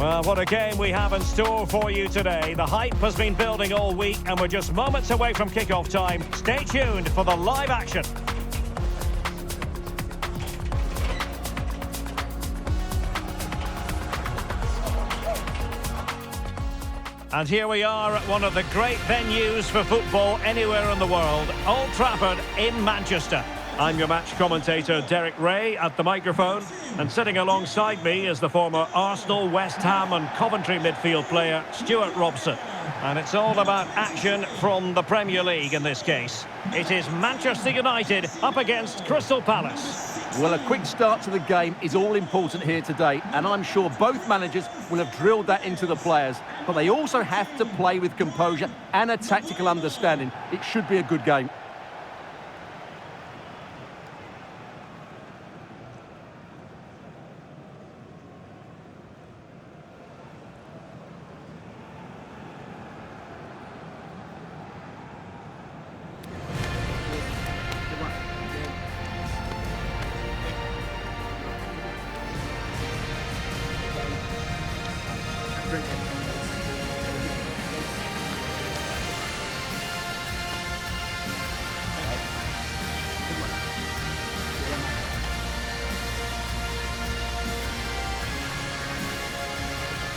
Well, what a game we have in store for you today. The hype has been building all week and we're just moments away from kick-off time. Stay tuned for the live action. And here we are at one of the great venues for football anywhere in the world, Old Trafford in Manchester. I'm your match commentator, Derek Ray, at the microphone. And sitting alongside me is the former Arsenal, West Ham and Coventry midfield player, Stuart Robson. And it's all about action from the Premier League in this case. It is Manchester United up against Crystal Palace. Well, a quick start to the game is all important here today, and I'm sure both managers will have drilled that into the players. But they also have to play with composure and a tactical understanding. It should be a good game.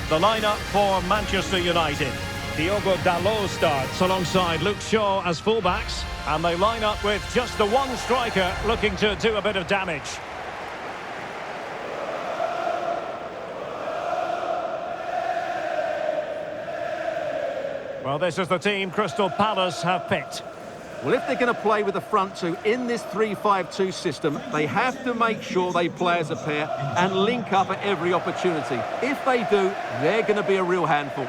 The lineup for Manchester United. Diogo Dalot starts alongside Luke Shaw as fullbacks, and they line up with just the one striker looking to do a bit of damage. Well, this is the team Crystal Palace have picked. Well, if they're going to play with the front two in this 3-5-2 system, they have to make sure they play as a pair and link up at every opportunity. If they do, they're going to be a real handful.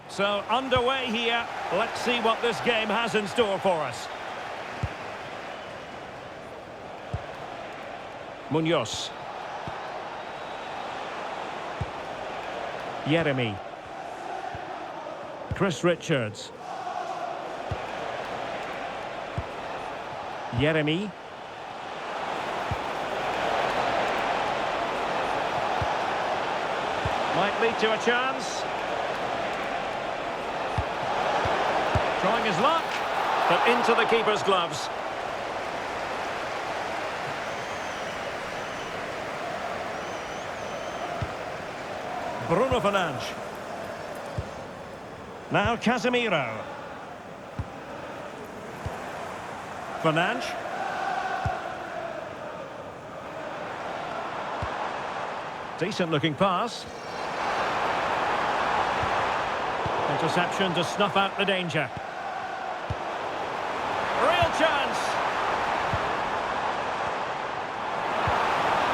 So, underway here. Let's see what this game has in store for us. Munoz. Yeremy. Chris Richards. Yeremy. Might lead to a chance. Trying his luck, but into the keeper's gloves. Bruno Fernandes. Now Casemiro. Fernandes. Decent looking pass. Interception to snuff out the danger. Real chance.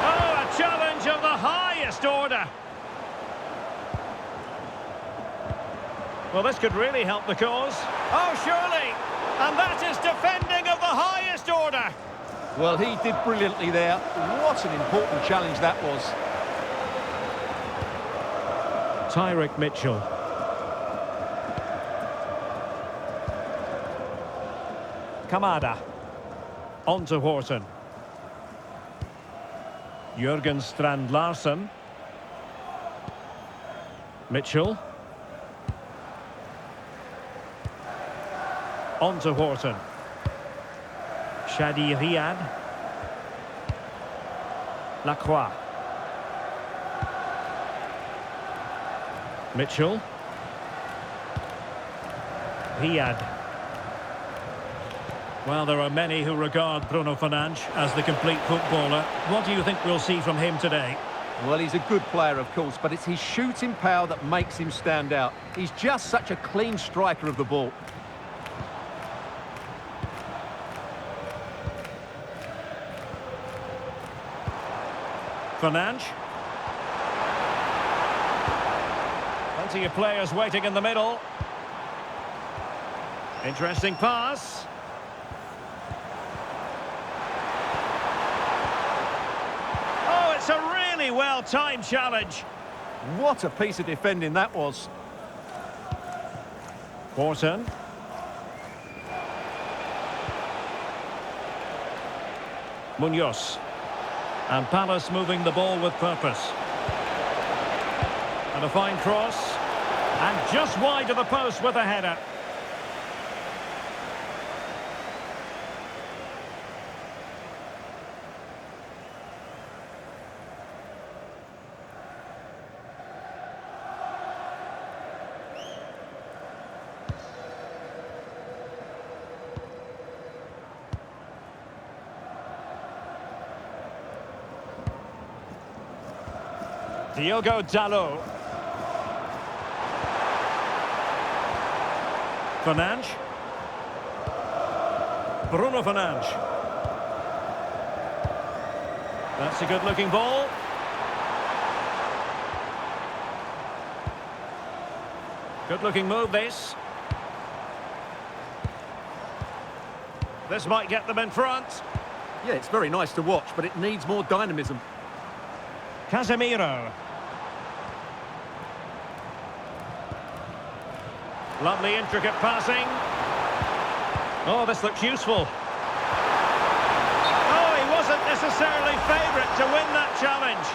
Oh, a challenge of the highest order. Well, this could really help the cause. Oh, surely. And that is defending of the highest order. Well, he did brilliantly there. What an important challenge that was. Tyrick Mitchell. Kamada. On to Horton. Jurgen Strand Larsen. Mitchell. On to Horton. Shadi Riyad. Lacroix. Mitchell. Riyad. Well, there are many who regard Bruno Fernandes as the complete footballer. What do you think we'll see from him today? Well, he's a good player, of course, but it's his shooting power that makes him stand out. He's just such a clean striker of the ball. Fernandes. Plenty of players waiting in the middle. Interesting pass. really well-timed challenge. What a piece of defending that was. Wharton. Munoz. And Palace moving the ball with purpose. And a fine cross. And just wide of the post with a header. Diogo Dalot. Fernandes. Bruno Fernandes. That's a good-looking ball. Good-looking move, this. This might get them in front. Yeah, it's very nice to watch, but it needs more dynamism. Casemiro. Lovely intricate passing. Oh, this looks useful. Oh, he wasn't necessarily favourite to win that challenge.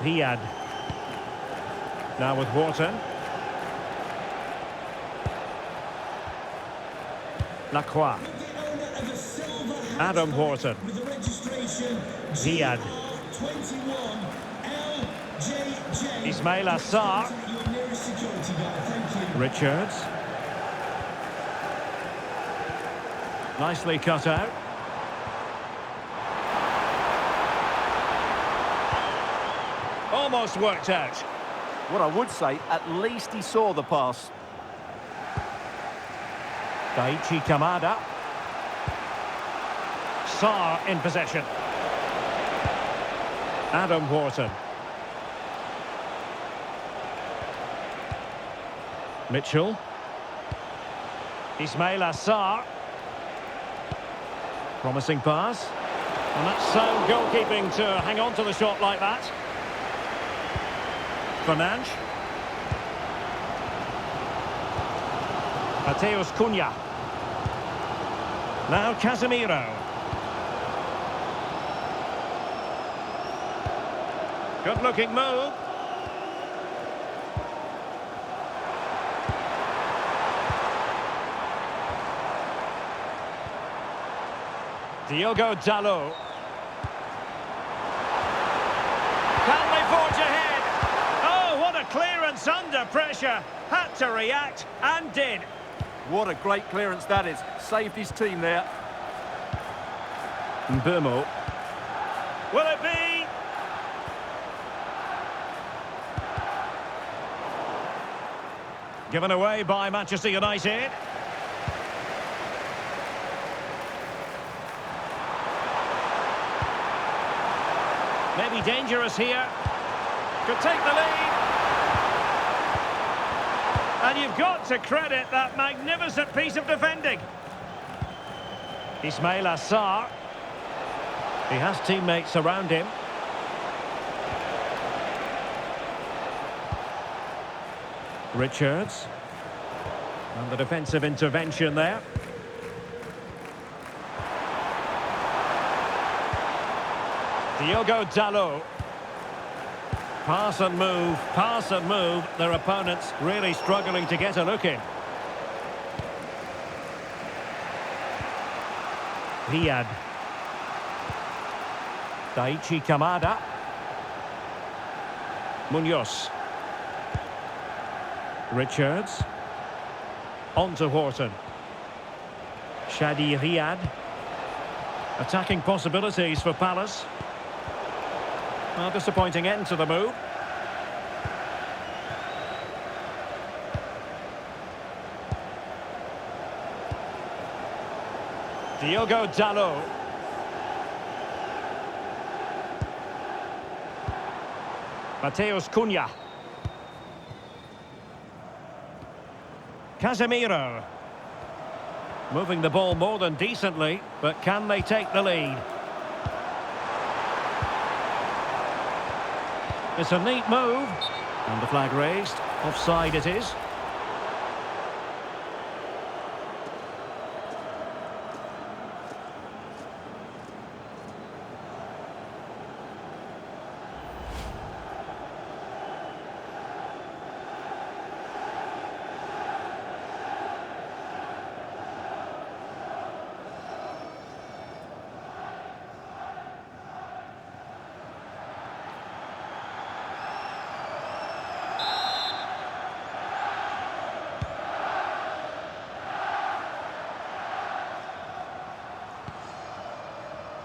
Riyad. Now with Wharton. Lacroix. Adam Wharton. Riyad. Ismail Assar. Richards. Nicely cut out. Almost worked out. What I would say, at least he saw the pass. Daichi Kamada. Sarr in possession. Adam Wharton. Mitchell. Ismail Assar. Promising pass. And that's sound goalkeeping to hang on to the shot like that. Fernandes. Mateus Cunha. Now Casemiro. Good looking move. Diogo Dalot. Can they forge ahead? Oh, what a clearance under pressure. Had to react and did. What a great clearance that is. Saved his team there. Mbeumo. Will it be? Given away by Manchester United. Maybe dangerous here. Could take the lead. And you've got to credit that magnificent piece of defending. Ismail Assar. He has teammates around him. Richards. And the defensive intervention there. Diogo Dalot. Pass and move, pass and move. Their opponents really struggling to get a look in. Riyad. Daichi Kamada. Munoz. Richards. On to Wharton. Shadi Riyad. Attacking possibilities for Palace. Well, disappointing end to the move. Diogo Dalot. Mateus Cunha. Casemiro. Moving the ball more than decently, but can they take the lead? It's a neat move. And the flag raised. Offside it is.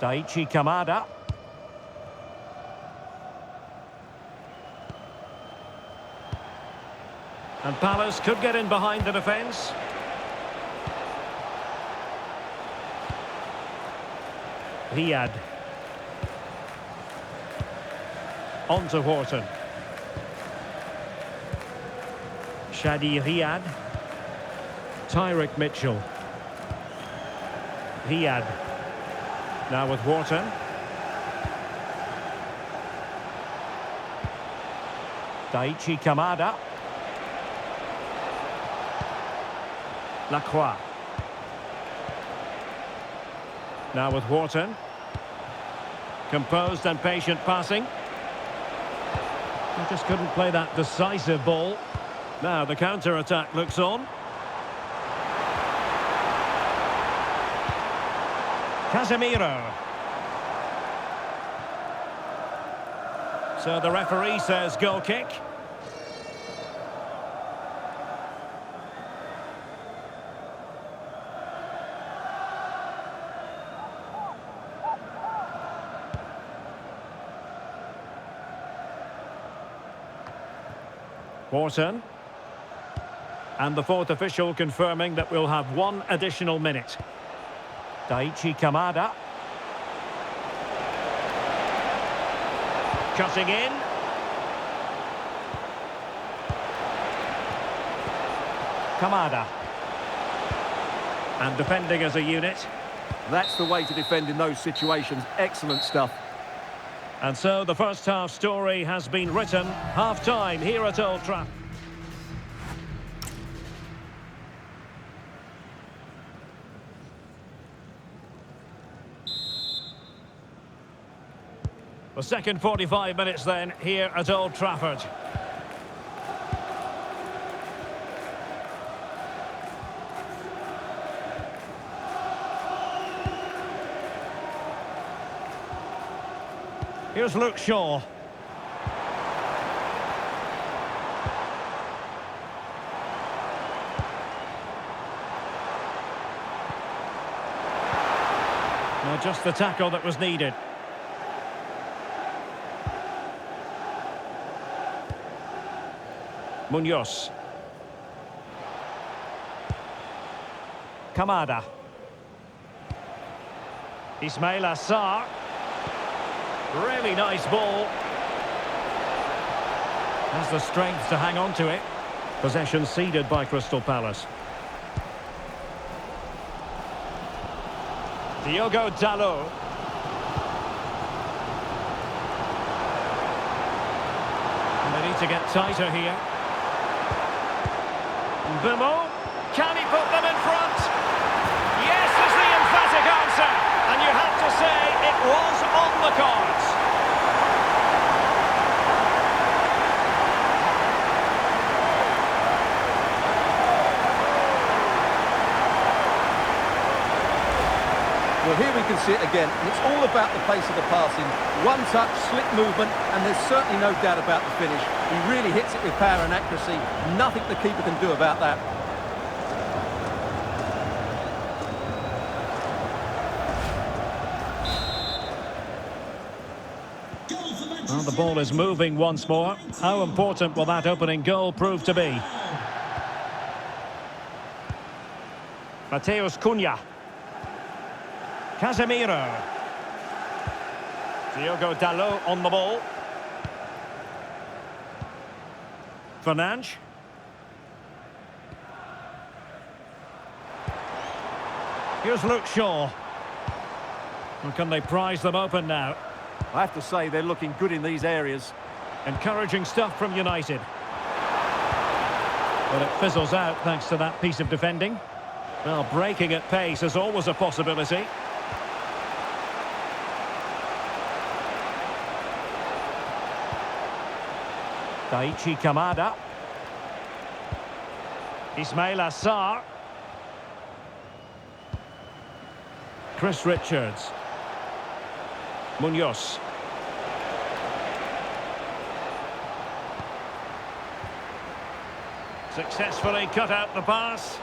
Daichi Kamada. And Palace could get in behind the defence. Riyad. On to Wharton. Shadi Riyad. Tyrick Mitchell. Riyad. Now with Wharton. Daichi Kamada. Lacroix. Now with Wharton. Composed and patient passing. He just couldn't play that decisive ball. Now the counter-attack looks on. Casemiro. So the referee says goal kick. Wharton. And the fourth official confirming that we'll have one additional minute. Daichi Kamada. Cutting in. Kamada. And defending as a unit. That's the way to defend in those situations. Excellent stuff. And so the first half story has been written. Half-time here at Old Trafford. The second 45 minutes then here at Old Trafford. Here's Luke Shaw. Now just the tackle that was needed. Munoz. Kamada. Ismail Assar. Really nice ball. Has the strength to hang on to it. Possession ceded by Crystal Palace. Diogo Dalot. And they need to get tighter here. Bimo, can he put them in front? Yes is the emphatic answer, and you have to say it was on the cards. Well, here we can see it again, and it's all about the pace of the passing. One touch, slick movement, and there's certainly no doubt about the finish. He really hits it with power and accuracy. Nothing the keeper can do about that. Well, the ball is moving once more. How important will that opening goal prove to be? Mateus Cunha. Casemiro. Diogo Dalot on the ball. Fernandes. Here's Luke Shaw. And can they prize them open now? I have to say, they're looking good in these areas. Encouraging stuff from United. But it fizzles out thanks to that piece of defending. Well, breaking at pace is always a possibility. Daichi Kamada. Ismail Assar. Chris Richards. Munoz. Successfully cut out the pass.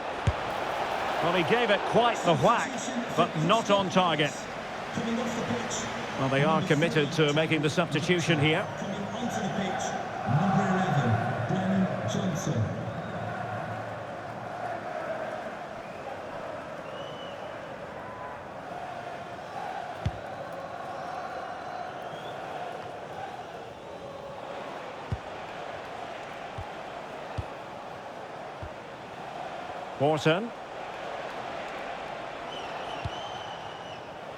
Well, he gave it quite the whack, but not on target. Well, they are committed to making the substitution here. Wharton.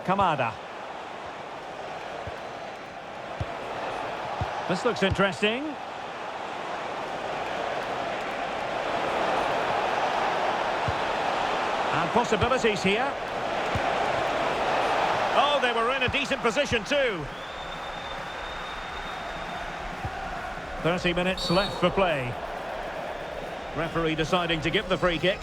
Kamada. This looks interesting. And possibilities here. Oh, they were in a decent position too. 30 minutes left for play. Referee deciding to give the free kick.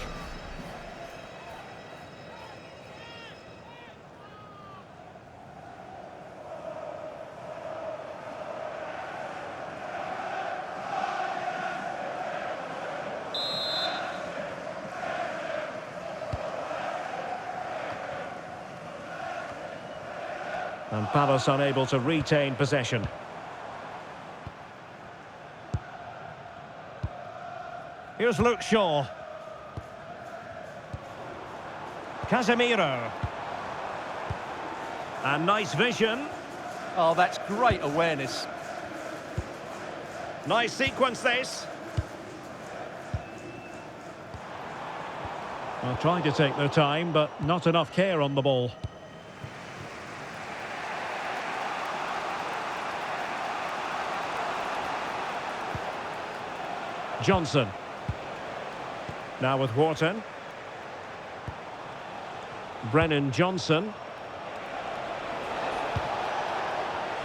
And Palace unable to retain possession. Here's Luke Shaw. Casemiro. And nice vision. Oh, that's great awareness. Nice sequence, this. Well, trying to take their time, but not enough care on the ball. Johnson. Now with Wharton. Brennan Johnson.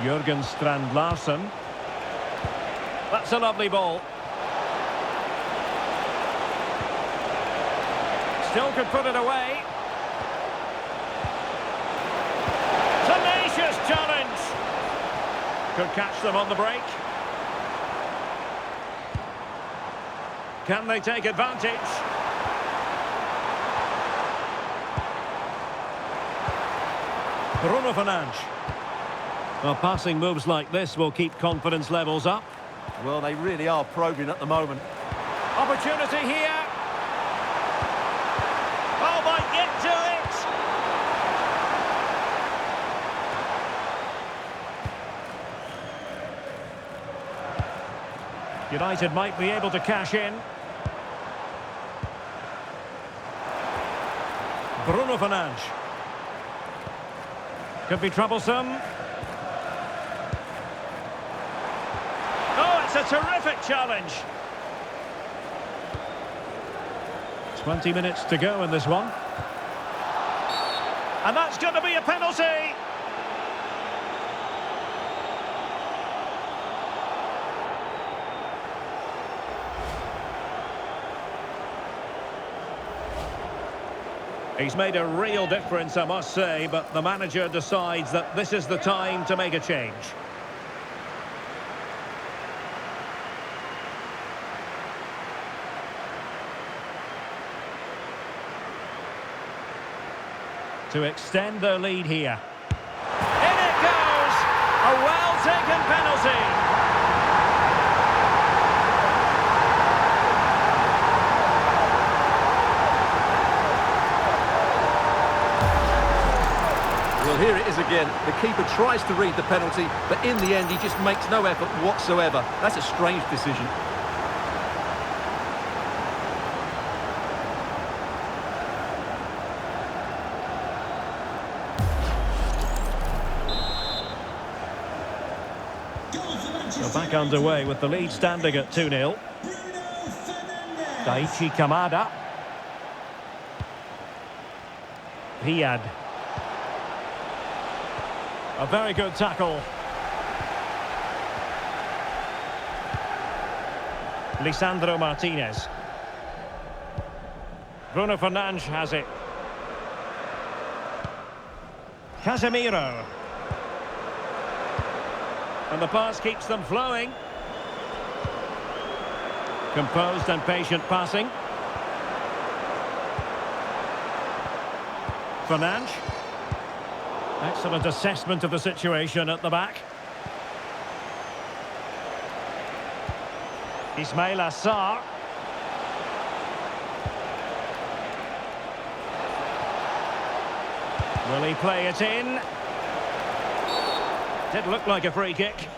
Jurgen Strand Larsen. That's a lovely ball. Still could put it away. Tenacious challenge. Could catch them on the break. Can they take advantage? Bruno Fernandes. Well, passing moves like this will keep confidence levels up. Well, they really are probing at the moment. Opportunity here. Oh, might get to it. United might be able to cash in. Bruno Fernandes. Could be troublesome. Oh, it's a terrific challenge. 20 minutes to go in this one. And that's going to be a penalty. He's made a real difference, I must say, but the manager decides that this is the time to make a change. To extend their lead here. In it goes! A well-taken penalty. Well, here it is again. The keeper tries to read the penalty, but in the end, he just makes no effort whatsoever. That's a strange decision. So back underway with the lead standing at 2-0. Daichi Kamada. Riyad. A very good tackle. Lisandro Martinez. Bruno Fernandes has it. Casemiro. And the pass keeps them flowing. Composed and patient passing. Fernandes. Excellent assessment of the situation at the back. Ismail Assar. Will he play it in? Did look like a free kick.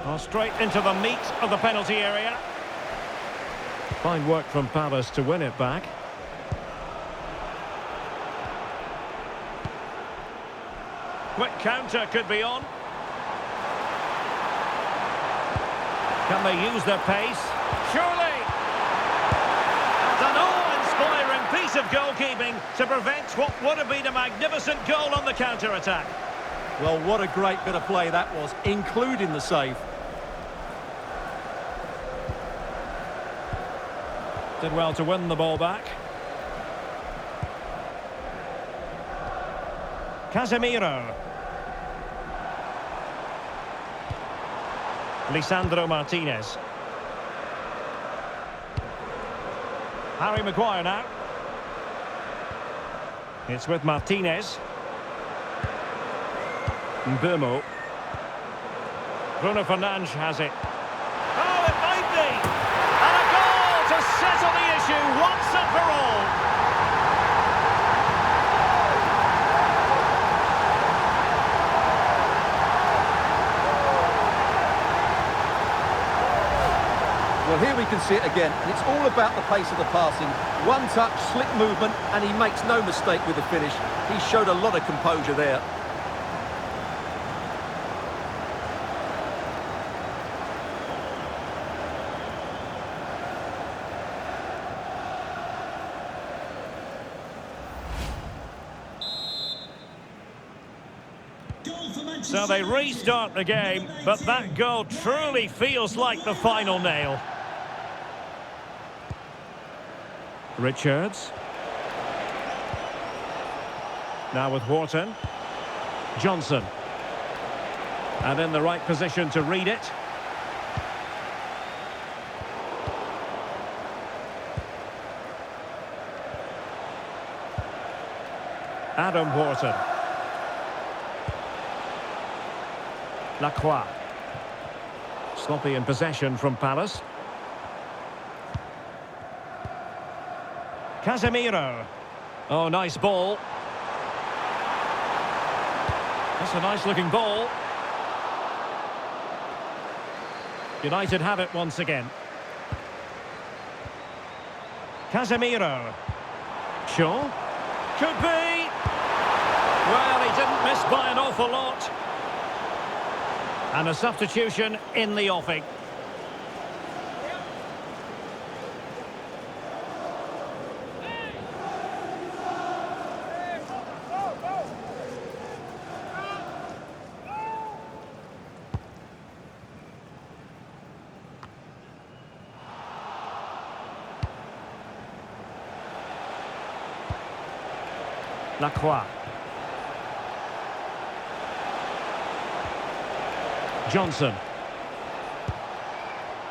Well, straight into the meat of the penalty area. Fine work from Palace to win it back. Quick counter could be on. Can they use their pace? Surely! An awe-inspiring piece of goalkeeping to prevent what would have been a magnificent goal on the counter-attack. Well, what a great bit of play that was, including the save. Did well to win the ball back. Casemiro. Lisandro Martinez. Harry Maguire now. It's with Martinez. Mbeumo. Bruno Fernandes has it. Oh, it might be! And a goal to settle the issue once and for all. Well, here we can see it again, and it's all about the pace of the passing. One touch, slick movement, and he makes no mistake with the finish. He showed a lot of composure there. So they restart the game, but that goal truly feels like the final nail. Richards. Now with Wharton. Johnson. And in the right position to read it. Adam Wharton. Lacroix. Sloppy in possession from Palace. Casemiro. Oh, nice ball. That's a nice looking ball. United have it once again. Casemiro. Shaw. Could be. Well, he didn't miss by an awful lot. And a substitution in the offing. Lacroix. Johnson.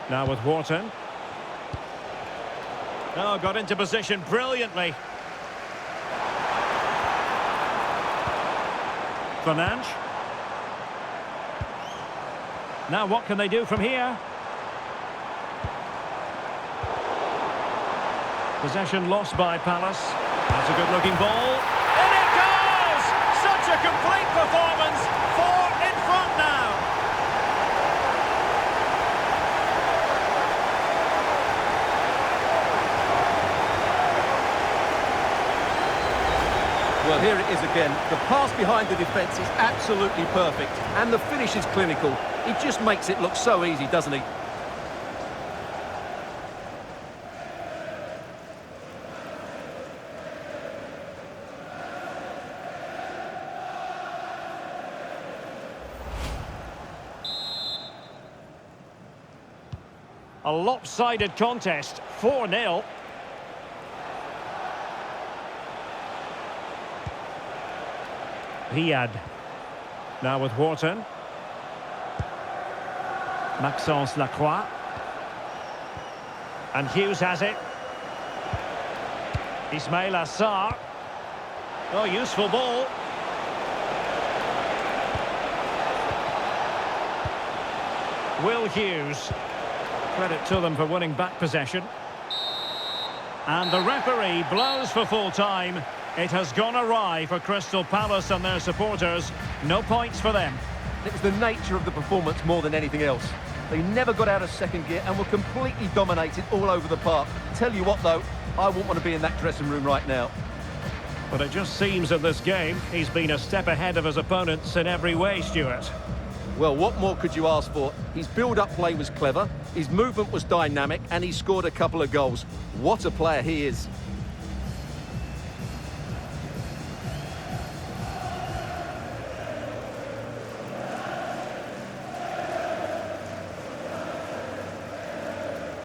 Now with Wharton. Oh, got into position brilliantly. Fernandes. Now what can they do from here? Possession lost by Palace. That's a good-looking ball. In it goes! Such a complete performance. 4 in front now. Well, here it is again. The pass behind the defence is absolutely perfect, and the finish is clinical. He just makes it look so easy, doesn't he? A lopsided contest, 4-0. Riyad. Now with Wharton. Maxence Lacroix. And Hughes has it. Ismail Assar. Oh, useful ball. Will Hughes. Credit to them for winning back possession. And the referee blows for full time. It has gone awry for Crystal Palace and their supporters. No points for them. It was the nature of the performance more than anything else. They never got out of second gear and were completely dominated all over the park. Tell you what, though, I wouldn't want to be in that dressing room right now. But it just seems in this game he's been a step ahead of his opponents in every way, Stuart. Well, what more could you ask for? His build-up play was clever, his movement was dynamic, and he scored a couple of goals. What a player he is.